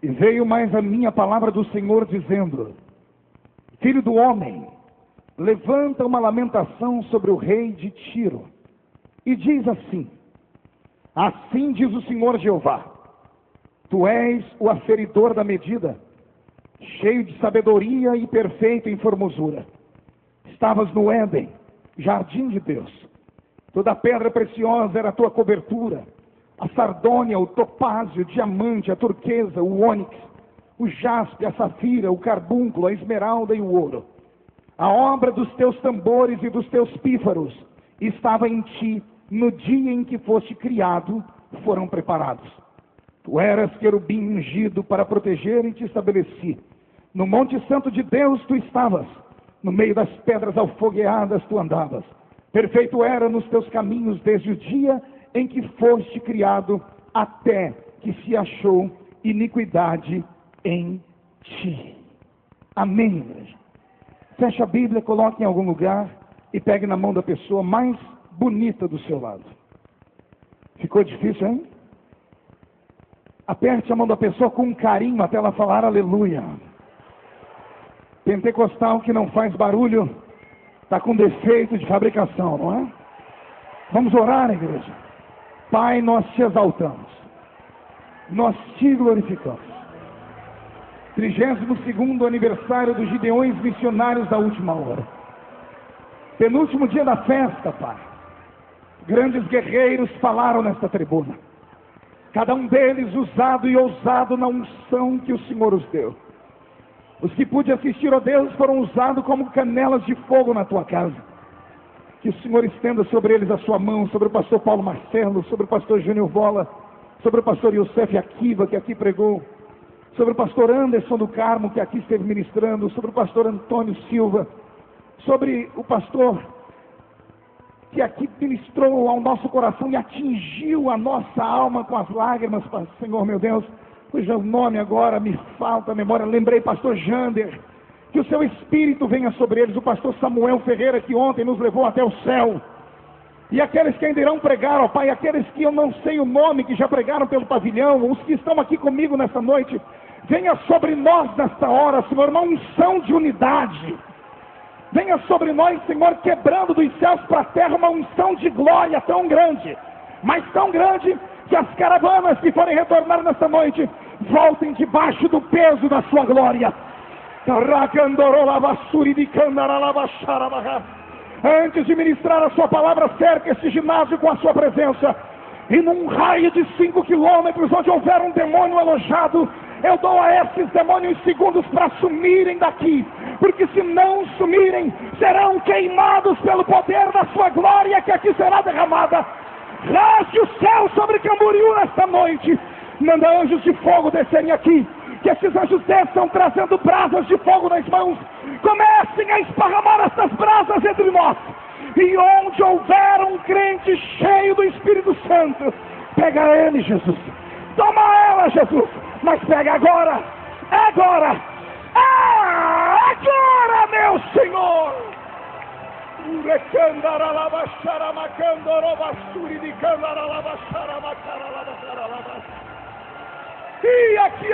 E veio mais a minha palavra do Senhor, dizendo: Filho do homem, levanta uma lamentação sobre o rei de Tiro, e diz assim: assim diz o Senhor Jeová, tu és o aferidor da medida, cheio de sabedoria e perfeito em formosura. Estavas no Éden, jardim de Deus. Toda pedra preciosa era a tua cobertura: a sardônia, o topázio, o diamante, a turquesa, o ônix, o jaspe, a safira, o carbúnculo, a esmeralda e o ouro. A obra dos teus tambores e dos teus pífaros estava em ti no dia em que foste criado, foram preparados. Tu eras querubim ungido para proteger e te estabeleci. No monte santo de Deus tu estavas, no meio das pedras alfogueadas tu andavas. Perfeito era nos teus caminhos desde o dia em que foste criado, até que se achou iniquidade em ti. Amém, igreja? Feche a Bíblia, coloque em algum lugar e pegue na mão da pessoa mais bonita do seu lado. Ficou difícil, hein? Aperte a mão da pessoa com carinho até ela falar aleluia. Pentecostal que não faz barulho está com defeito de fabricação, não é? Vamos orar, igreja. Pai, nós te exaltamos, nós te glorificamos. 32º aniversário dos Gideões Missionários da Última Hora. Penúltimo dia da festa, Pai. Grandes guerreiros falaram nesta tribuna. Cada um deles usado e ousado na unção que o Senhor os deu. Os que pude assistir, ó Deus, foram usados como canelas de fogo na tua casa. Que o Senhor estenda sobre eles a sua mão, sobre o pastor Paulo Marcelo, sobre o pastor Júnior Vola, sobre o pastor Youssef Akiva, que aqui pregou, sobre o pastor Anderson do Carmo, que aqui esteve ministrando, sobre o pastor Antônio Silva, sobre o pastor que aqui ministrou ao nosso coração e atingiu a nossa alma com as lágrimas, Senhor meu Deus, cujo nome agora me falta a memória. Lembrei, pastor Jander, que o seu Espírito venha sobre eles. O pastor Samuel Ferreira, que ontem nos levou até o céu. E aqueles que ainda irão pregar, ó Pai, aqueles que eu não sei o nome, que já pregaram pelo pavilhão, os que estão aqui comigo nessa noite, venha sobre nós nesta hora, Senhor, uma unção de unidade. Venha sobre nós, Senhor, quebrando dos céus para a terra uma unção de glória tão grande, mas tão grande, que as caravanas que forem retornar nesta noite, voltem debaixo do peso da sua glória. Antes de ministrar a sua palavra, cerca esse ginásio com a sua presença, e num raio de 5 quilômetros, onde houver um demônio alojado, eu dou a esses demônios segundos para sumirem daqui, porque se não sumirem, serão queimados pelo poder da sua glória, que aqui será derramada. Rasgue o céu sobre Camboriú nesta noite, manda anjos de fogo descerem aqui, que esses anjos desçam trazendo brasas de fogo nas mãos, comecem a esparramar essas brasas entre nós, e onde houver um crente cheio do Espírito Santo, pega ele, Jesus, toma ela, Jesus, mas pega agora, agora, agora, meu Senhor. E aqui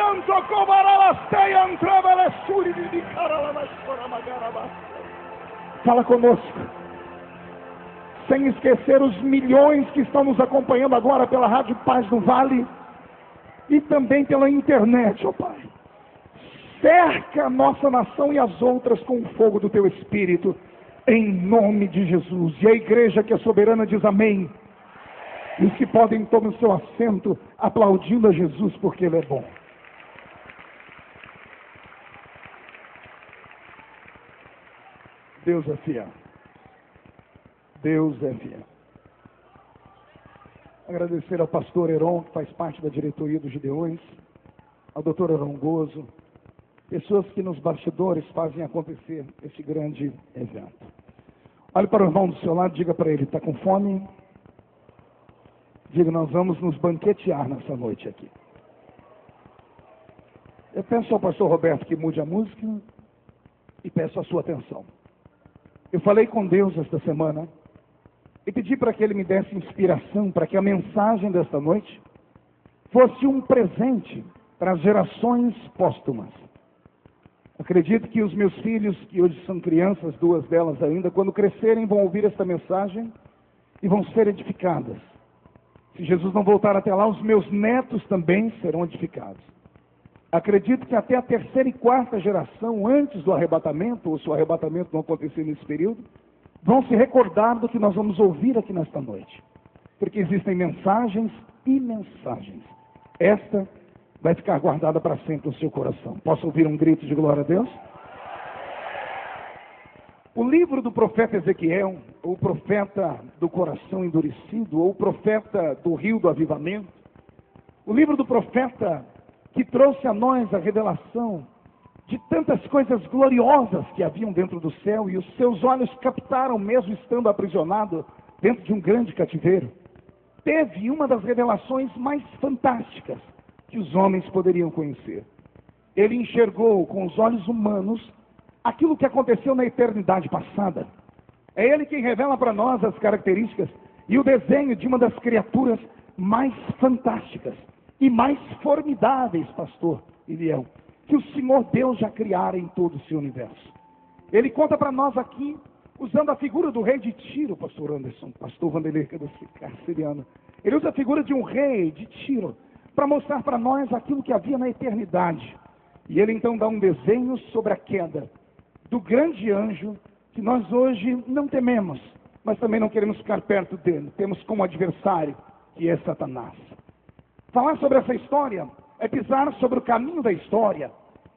fala conosco, sem esquecer os milhões que estão nos acompanhando agora pela Rádio Paz do Vale e também pela internet, ó Pai. Cerca a nossa nação e as outras com o fogo do Teu Espírito, em nome de Jesus. E a igreja que é soberana diz amém. E os que podem tomar o seu assento, aplaudindo a Jesus, porque Ele é bom. Deus é fiel. Deus é fiel. Agradecer ao pastor Heron, que faz parte da diretoria dos Gideões, ao doutor Heron Gozo, pessoas que nos bastidores fazem acontecer esse grande evento. Olhe para o irmão do seu lado, diga para ele: está com fome? Diga: nós vamos nos banquetear nessa noite aqui. Eu peço ao pastor Roberto que mude a música e peço a sua atenção. Eu falei com Deus esta semana e pedi para que Ele me desse inspiração para que a mensagem desta noite fosse um presente para as gerações póstumas. Acredito que os meus filhos, que hoje são crianças, 2 delas ainda, quando crescerem vão ouvir esta mensagem e vão ser edificadas. Se Jesus não voltar até lá, os meus netos também serão edificados. Acredito que até a 3ª e 4ª geração, antes do arrebatamento, ou se o arrebatamento não acontecer nesse período, vão se recordar do que nós vamos ouvir aqui nesta noite. Porque existem mensagens e mensagens. Esta vai ficar guardada para sempre no seu coração. Posso ouvir um grito de glória a Deus? O livro do profeta Ezequiel, ou profeta do coração endurecido, ou profeta do rio do avivamento, o livro do profeta que trouxe a nós a revelação de tantas coisas gloriosas que haviam dentro do céu, e os seus olhos captaram mesmo estando aprisionado dentro de um grande cativeiro. Teve uma das revelações mais fantásticas que os homens poderiam conhecer. Ele enxergou com os olhos humanos aquilo que aconteceu na eternidade passada. É ele quem revela para nós as características e o desenho de uma das criaturas mais fantásticas e mais formidáveis, pastor Iliel, que o Senhor Deus já criara em todo o seu universo. Ele conta para nós aqui, usando a figura do rei de Tiro, pastor Anderson, pastor Vanderlei Carceriano. Ele usa a figura de um rei de Tiro, para mostrar para nós aquilo que havia na eternidade. E ele então dá um desenho sobre a queda do grande anjo, que nós hoje não tememos, mas também não queremos ficar perto dele. Temos como adversário, que é Satanás. Falar sobre essa história é pisar sobre o caminho da história.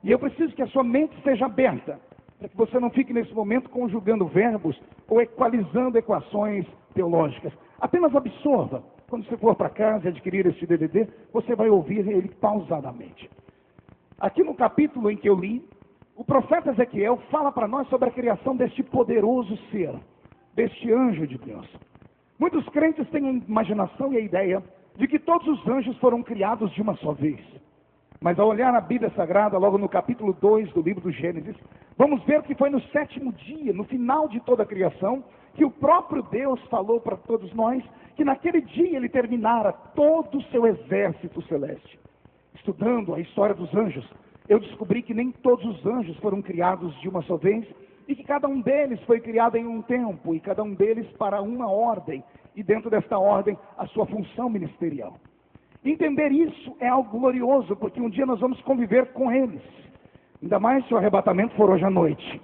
E eu preciso que a sua mente esteja aberta, para que você não fique nesse momento conjugando verbos ou equalizando equações teológicas. Apenas absorva. Quando você for para casa e adquirir este DVD, você vai ouvir ele pausadamente. Aqui no capítulo em que eu li, o profeta Ezequiel fala para nós sobre a criação deste poderoso ser, deste anjo de Deus. Muitos crentes têm a imaginação e a ideia de que todos os anjos foram criados de uma só vez. Mas ao olhar a Bíblia Sagrada, logo no capítulo 2 do livro do Gênesis, vamos ver que foi no 7º dia, no final de toda a criação, que o próprio Deus falou para todos nós que naquele dia ele terminara todo o seu exército celeste. Estudando a história dos anjos, eu descobri que nem todos os anjos foram criados de uma só vez, e que cada um deles foi criado em um tempo, e cada um deles para uma ordem, e dentro desta ordem a sua função ministerial. Entender isso é algo glorioso, porque um dia nós vamos conviver com eles. Ainda mais se o arrebatamento for hoje à noite.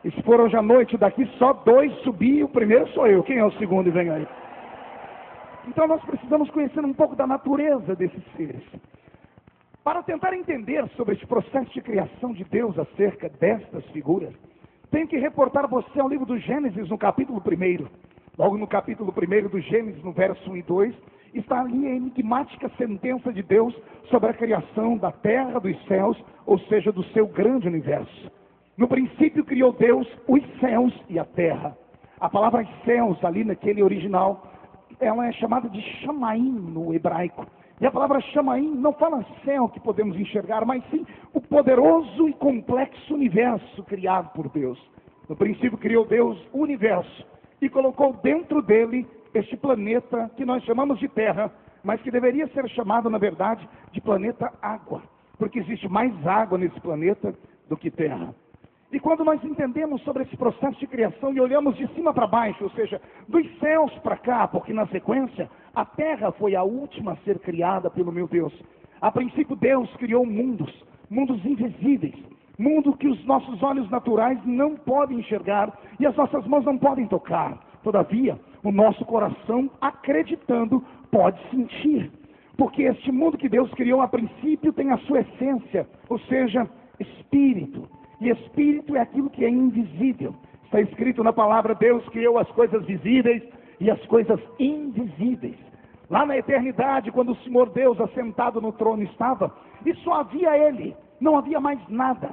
E se for hoje à noite, daqui só 2 subir, o primeiro sou eu. Quem é o segundo e vem aí? Então nós precisamos conhecer um pouco da natureza desses seres. Para tentar entender sobre este processo de criação de Deus acerca destas figuras, tenho que reportar você ao livro do Gênesis, no capítulo 1. Logo no capítulo 1 do Gênesis, no verso 1 e 2, está ali a enigmática sentença de Deus sobre a criação da terra, dos céus, ou seja, do seu grande universo. No princípio criou Deus os céus e a terra. A palavra céus, ali naquele original, ela é chamada de Shamaim no hebraico. E a palavra Shamaim não fala céu que podemos enxergar, mas sim o poderoso e complexo universo criado por Deus. No princípio criou Deus o universo e colocou dentro dele este planeta que nós chamamos de Terra, mas que deveria ser chamado, na verdade, de planeta água, porque existe mais água nesse planeta do que terra. E quando nós entendemos sobre esse processo de criação e olhamos de cima para baixo, ou seja, dos céus para cá, porque na sequência, a terra foi a última a ser criada pelo meu Deus. A princípio Deus criou mundos invisíveis, mundo que os nossos olhos naturais não podem enxergar e as nossas mãos não podem tocar. Todavia, o nosso coração, acreditando, pode sentir. Porque este mundo que Deus criou a princípio tem a sua essência, ou seja, espírito. E espírito é aquilo que é invisível. Está escrito na palavra: Deus criou as coisas visíveis e as coisas invisíveis. Lá na eternidade, quando o Senhor Deus assentado no trono estava, e só havia Ele, não havia mais nada.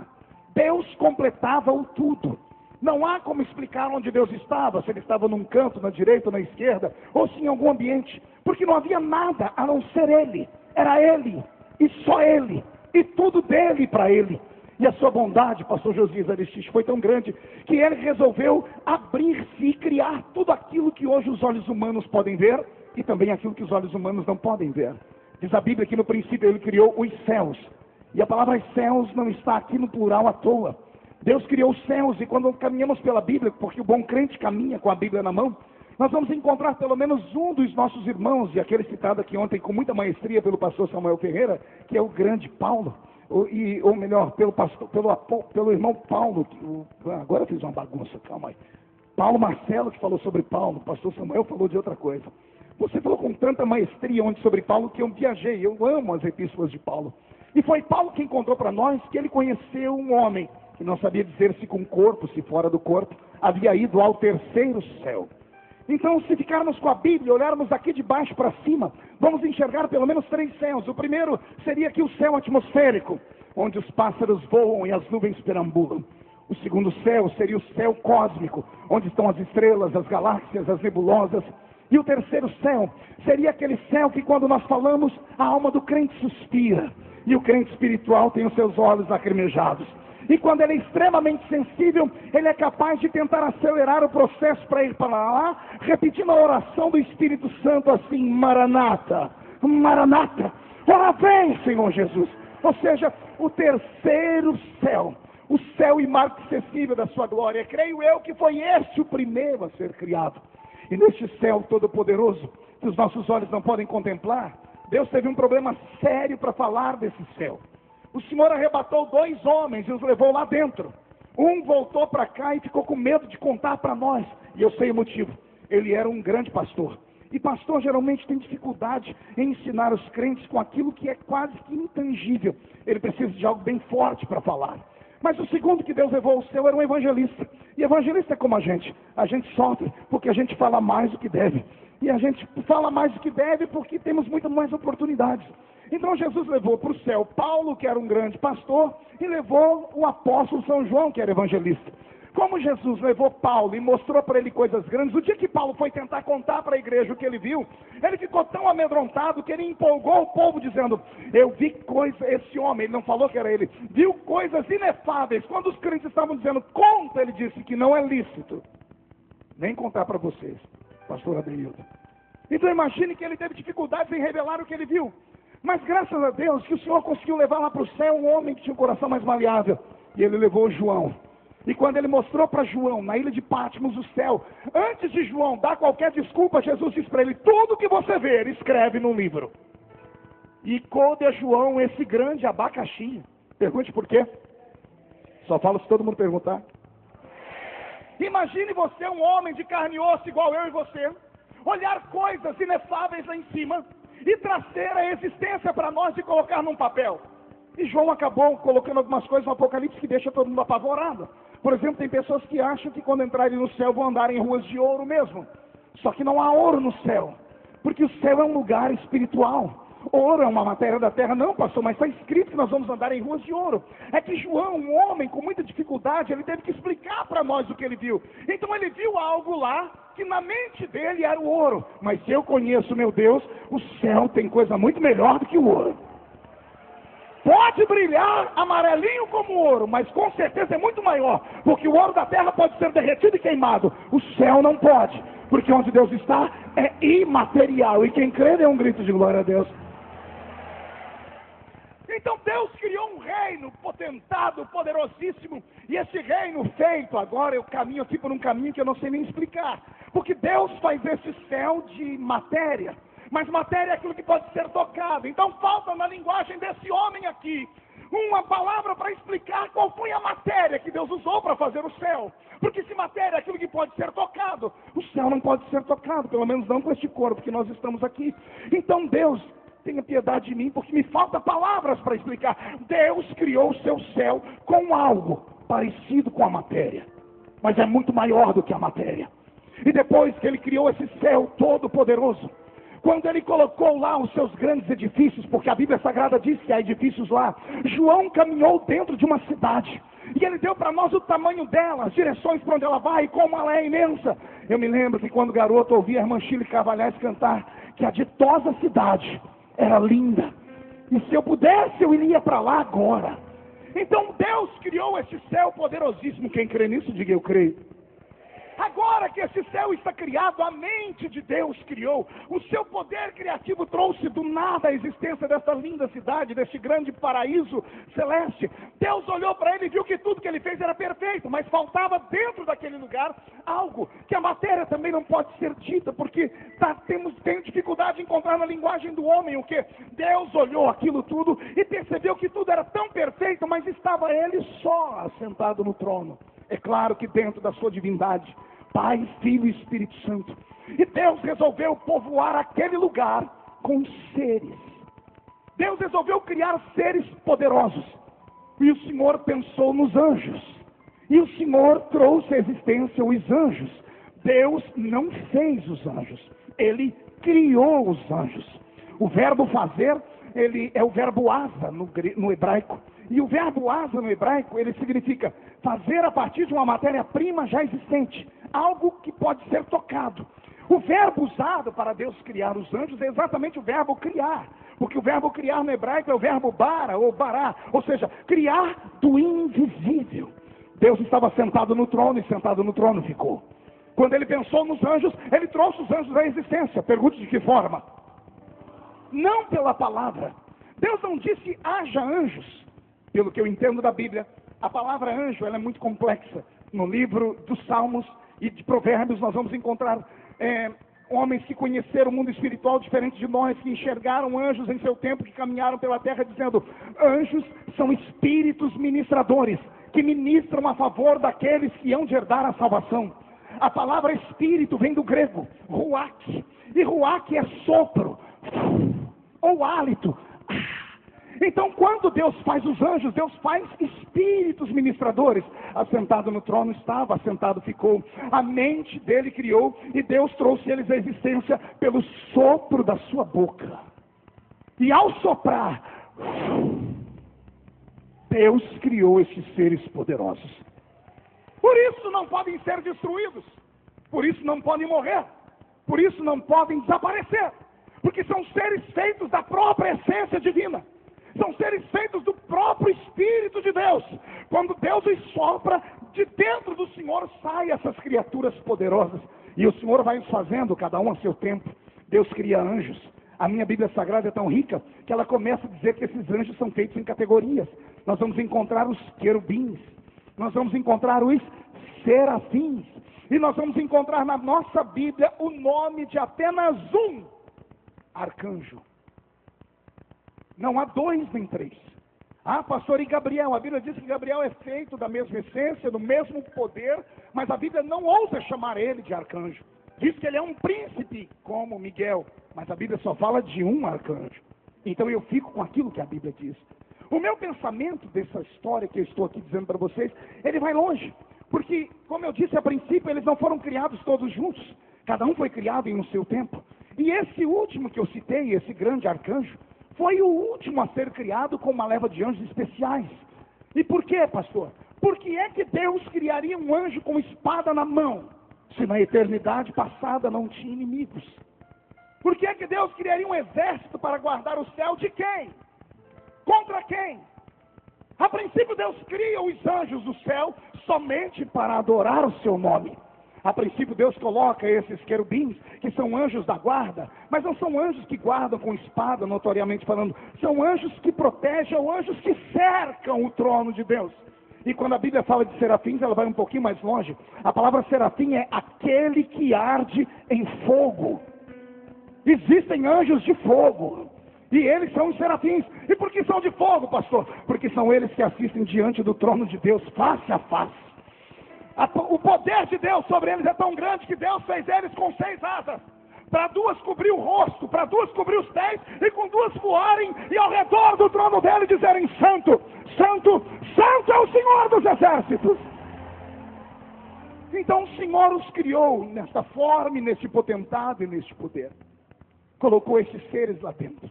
Deus completava o tudo. Não há como explicar onde Deus estava, se Ele estava num canto, na direita ou na esquerda, ou se em algum ambiente, porque não havia nada a não ser Ele. Era Ele, e só Ele, e tudo dele para Ele. E a sua bondade, pastor Josias Aristides, foi tão grande que Ele resolveu abrir-se e criar tudo aquilo que hoje os olhos humanos podem ver e também aquilo que os olhos humanos não podem ver. Diz a Bíblia que no princípio Ele criou os céus. E a palavra céus não está aqui no plural à toa. Deus criou os céus, e quando caminhamos pela Bíblia, porque o bom crente caminha com a Bíblia na mão, nós vamos encontrar pelo menos um dos nossos irmãos, e aquele citado aqui ontem com muita maestria pelo pastor Samuel Ferreira, que é o grande Paulo, ou melhor, pelo irmão Paulo, agora eu fiz uma bagunça, calma aí. Paulo Marcelo que falou sobre Paulo, o pastor Samuel falou de outra coisa. Você falou com tanta maestria ontem sobre Paulo que eu viajei, eu amo as epístolas de Paulo. E foi Paulo que encontrou para nós que ele conheceu um homem, que não sabia dizer se com o corpo, se fora do corpo, havia ido ao terceiro céu. Então, se ficarmos com a Bíblia, olharmos aqui de baixo para cima, vamos enxergar pelo menos 3 céus. O primeiro seria aqui o céu atmosférico, onde os pássaros voam e as nuvens perambulam. O segundo céu seria o céu cósmico, onde estão as estrelas, as galáxias, as nebulosas. E o terceiro céu seria aquele céu que, quando nós falamos, a alma do crente suspira, e o crente espiritual tem os seus olhos lacrimejados. E quando ele é extremamente sensível, ele é capaz de tentar acelerar o processo para ir para lá, repetindo a oração do Espírito Santo assim: Maranata, Maranata, ora vem, Senhor Jesus. Ou seja, o terceiro céu, o céu inacessível da sua glória. Creio eu que foi este o primeiro a ser criado. E neste céu todo-poderoso, que os nossos olhos não podem contemplar, Deus teve um problema sério para falar desse céu. O Senhor arrebatou 2 homens e os levou lá dentro. Um voltou para cá e ficou com medo de contar para nós. E eu sei o motivo. Ele era um grande pastor. E pastor geralmente tem dificuldade em ensinar os crentes com aquilo que é quase que intangível. Ele precisa de algo bem forte para falar. Mas o segundo que Deus levou ao céu era um evangelista. E evangelista é como a gente sofre porque a gente fala mais do que deve. E a gente fala mais do que deve porque temos muito mais oportunidades. Então Jesus levou para o céu Paulo, que era um grande pastor, e levou o apóstolo São João, que era evangelista. Como Jesus levou Paulo e mostrou para ele coisas grandes, o dia que Paulo foi tentar contar para a igreja o que ele viu, ele ficou tão amedrontado que ele empolgou o povo dizendo: eu vi coisas, esse homem, ele não falou que era ele, viu coisas inefáveis. Quando os crentes estavam dizendo conta, ele disse que não é lícito nem contar para vocês, pastor Adeildo. Então imagine que ele teve dificuldades em revelar o que ele viu. Mas graças a Deus que o Senhor conseguiu levar lá para o céu um homem que tinha um coração mais maleável. E ele levou João. E quando ele mostrou para João, na ilha de Patmos, o céu, antes de João dar qualquer desculpa, Jesus disse para ele: tudo que você ver, escreve num livro. E coube a João esse grande abacaxi. Pergunte por quê? Só falo se todo mundo perguntar. Imagine você, um homem de carne e osso igual eu e você, olhar coisas inefáveis lá em cima e trazer a existência para nós e colocar num papel. E João acabou colocando algumas coisas no Apocalipse que deixa todo mundo apavorado. Por exemplo, tem pessoas que acham que quando entrarem no céu vão andar em ruas de ouro mesmo. Só que não há ouro no céu, porque o céu é um lugar espiritual. Ouro é uma matéria da terra. Não, pastor, mas está escrito que nós vamos andar em ruas de ouro. É que João, um homem com muita dificuldade, ele teve que explicar para nós o que ele viu. Então ele viu algo lá que na mente dele era o ouro. Mas se eu conheço meu Deus, o céu tem coisa muito melhor do que o ouro. Pode brilhar amarelinho como ouro, mas com certeza é muito maior, porque o ouro da terra pode ser derretido e queimado. O céu não pode, porque onde Deus está é imaterial, e quem crê dê um grito de glória a Deus. Então Deus criou um reino potentado, poderosíssimo, e esse reino feito, agora eu caminho aqui por um caminho que eu não sei nem explicar, porque Deus faz esse céu de matéria, mas matéria é aquilo que pode ser tocado. Então falta na linguagem desse homem aqui uma palavra para explicar qual foi a matéria que Deus usou para fazer o céu, porque se matéria é aquilo que pode ser tocado, o céu não pode ser tocado, pelo menos não com este corpo que nós estamos aqui. Então Deus, tenha piedade de mim, porque me falta palavras para explicar. Deus criou o seu céu com algo parecido com a matéria, mas é muito maior do que a matéria. E depois que ele criou esse céu todo poderoso, quando ele colocou lá os seus grandes edifícios, porque a Bíblia Sagrada diz que há edifícios lá, João caminhou dentro de uma cidade, e ele deu para nós o tamanho dela, as direções para onde ela vai, e como ela é imensa. Eu me lembro que quando garoto ouvia a irmã Chile Carvalhais cantar que a ditosa cidade era linda, e se eu pudesse eu iria para lá agora. Então Deus criou esse céu poderosíssimo. Quem crê nisso, diga eu creio. Agora que esse céu está criado, a mente de Deus criou. O seu poder criativo trouxe do nada a existência dessa linda cidade, deste grande paraíso celeste. Deus olhou para ele e viu que tudo que ele fez era perfeito, mas faltava dentro daquele lugar algo que a matéria também não pode ser dita, porque tem dificuldade de encontrar na linguagem do homem o que? Deus olhou aquilo tudo e percebeu que tudo era tão perfeito, mas estava ele só assentado no trono. É claro que dentro da sua divindade, Pai, Filho e Espírito Santo. E Deus resolveu povoar aquele lugar com seres. Deus resolveu criar seres poderosos. E o Senhor pensou nos anjos. E o Senhor trouxe à existência os anjos. Deus não fez os anjos. Ele criou os anjos. O verbo fazer, ele é o verbo asa no hebraico. E o verbo asa no hebraico, ele significa fazer a partir de uma matéria-prima já existente. Algo que pode ser tocado. O verbo usado para Deus criar os anjos é exatamente o verbo criar. Porque o verbo criar no hebraico é o verbo bara ou bará. Ou seja, criar do invisível. Deus estava sentado no trono e sentado no trono ficou. Quando ele pensou nos anjos, ele trouxe os anjos à existência. Pergunte de que forma? Não pela palavra. Deus não disse haja anjos. Pelo que eu entendo da Bíblia, a palavra anjo ela é muito complexa. No livro dos Salmos e de Provérbios nós vamos encontrar homens que conheceram o mundo espiritual diferente de nós, que enxergaram anjos em seu tempo, que caminharam pela terra dizendo, anjos são espíritos ministradores, que ministram a favor daqueles que hão de herdar a salvação. A palavra espírito vem do grego, ruach, e ruach é sopro, ou hálito. Então, quando Deus faz os anjos, Deus faz espíritos ministradores. Assentado no trono estava, assentado ficou. A mente dele criou e Deus trouxe eles à existência pelo sopro da sua boca. E ao soprar, Deus criou esses seres poderosos. Por isso não podem ser destruídos. Por isso não podem morrer. Por isso não podem desaparecer. Porque são seres feitos da própria essência divina. São seres feitos do próprio Espírito de Deus. Quando Deus os sopra, de dentro do Senhor saem essas criaturas poderosas. E o Senhor vai os fazendo, cada um a seu tempo. Deus cria anjos. A minha Bíblia Sagrada é tão rica que ela começa a dizer que esses anjos são feitos em categorias. Nós vamos encontrar os querubins. Nós vamos encontrar os serafins. E nós vamos encontrar na nossa Bíblia o nome de apenas um arcanjo. Não há dois nem três. Ah, pastor, e Gabriel? A Bíblia diz que Gabriel é feito da mesma essência, do mesmo poder, mas a Bíblia não ousa chamar ele de arcanjo. Diz que ele é um príncipe, como Miguel, mas a Bíblia só fala de um arcanjo. Então eu fico com aquilo que a Bíblia diz. O meu pensamento dessa história que eu estou aqui dizendo para vocês, ele vai longe. Porque, como eu disse a princípio, eles não foram criados todos juntos. Cada um foi criado em um seu tempo. E esse último que eu citei, esse grande arcanjo, foi o último a ser criado com uma leva de anjos especiais. E por quê, pastor? Por que é que Deus criaria um anjo com espada na mão, se na eternidade passada não tinha inimigos? Por que é que Deus criaria um exército para guardar o céu de quem? Contra quem? A princípio Deus cria os anjos do céu somente para adorar o seu nome. A princípio Deus coloca esses querubins, que são anjos da guarda, mas não são anjos que guardam com espada, notoriamente falando. São anjos que protegem, ou anjos que cercam o trono de Deus. E quando a Bíblia fala de serafins, ela vai um pouquinho mais longe. A palavra serafim é aquele que arde em fogo. Existem anjos de fogo. E eles são os serafins. E por que são de fogo, pastor? Porque são eles que assistem diante do trono de Deus, face a face. O poder de Deus sobre eles é tão grande que Deus fez eles com 6 asas. Para 2 cobrir o rosto, para 2 cobrir os pés, e com 2 voarem, e ao redor do trono dele dizerem: Santo, Santo, Santo é o Senhor dos exércitos. Então o Senhor os criou nesta forma, e neste potentado e neste poder. Colocou esses seres lá dentro.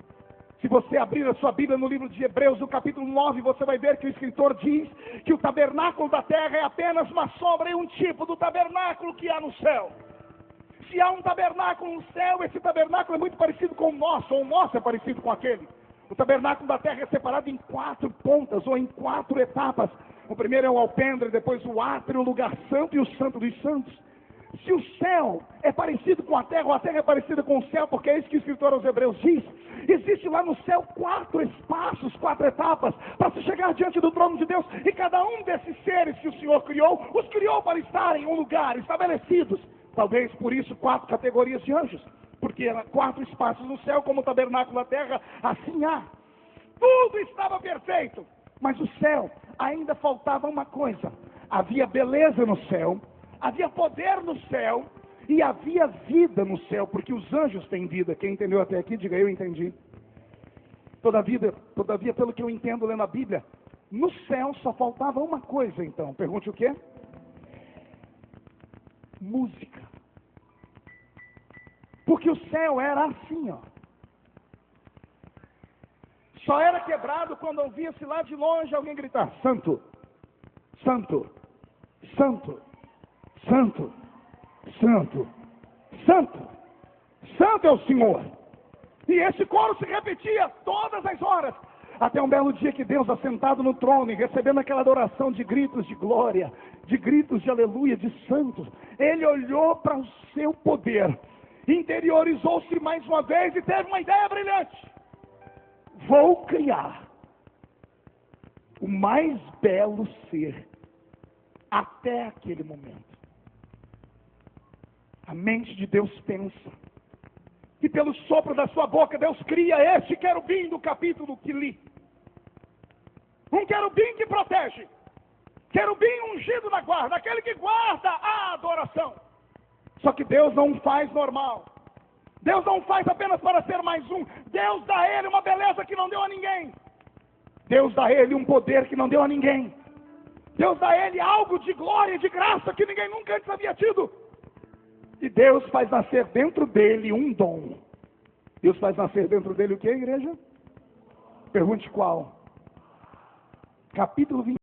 Se você abrir a sua Bíblia no livro de Hebreus, no capítulo 9, você vai ver que o escritor diz que o tabernáculo da terra é apenas uma sombra e um tipo do tabernáculo que há no céu. Se há um tabernáculo no céu, esse tabernáculo é muito parecido com o nosso, ou o nosso é parecido com aquele. O tabernáculo da terra é separado em 4 pontas, ou em 4 etapas. O primeiro é o alpendre, depois o átrio, o lugar santo e o santo dos santos. Se o céu é parecido com a terra, ou a terra é parecida com o céu, porque é isso que o escritor aos Hebreus diz, existe lá no céu 4 espaços, 4 etapas, para se chegar diante do trono de Deus, e cada um desses seres que o Senhor criou, os criou para estar em um lugar, estabelecidos. Talvez por isso 4 categorias de anjos, porque eram 4 espaços no céu, como o tabernáculo na terra, assim há. Tudo estava perfeito, mas o céu ainda faltava uma coisa. Havia beleza no céu, havia poder no céu, e havia vida no céu, porque os anjos têm vida. Quem entendeu até aqui, diga eu entendi. Todavia, pelo que eu entendo lendo a Bíblia, no céu só faltava uma coisa então. Pergunte o quê? Música. Porque o céu era assim, ó. Só era quebrado quando ouvia-se lá de longe alguém gritar: Santo, Santo, Santo, Santo, Santo, Santo, Santo é o Senhor. E esse coro se repetia todas as horas, até um belo dia que Deus, assentado no trono e recebendo aquela adoração de gritos de glória, de gritos de aleluia, de santos, ele olhou para o seu poder, interiorizou-se mais uma vez e teve uma ideia brilhante: vou criar o mais belo ser até aquele momento. A mente de Deus pensa, e pelo sopro da sua boca Deus cria este querubim do capítulo que li. Um querubim que protege, querubim ungido na guarda, aquele que guarda a adoração. Só que Deus não faz normal, Deus não faz apenas para ser mais um. Deus dá a ele uma beleza que não deu a ninguém, Deus dá a ele um poder que não deu a ninguém, Deus dá a ele algo de glória e de graça que ninguém nunca antes havia tido. E Deus faz nascer dentro dele um dom. Deus faz nascer dentro dele o que, igreja? Pergunte qual? Capítulo 20.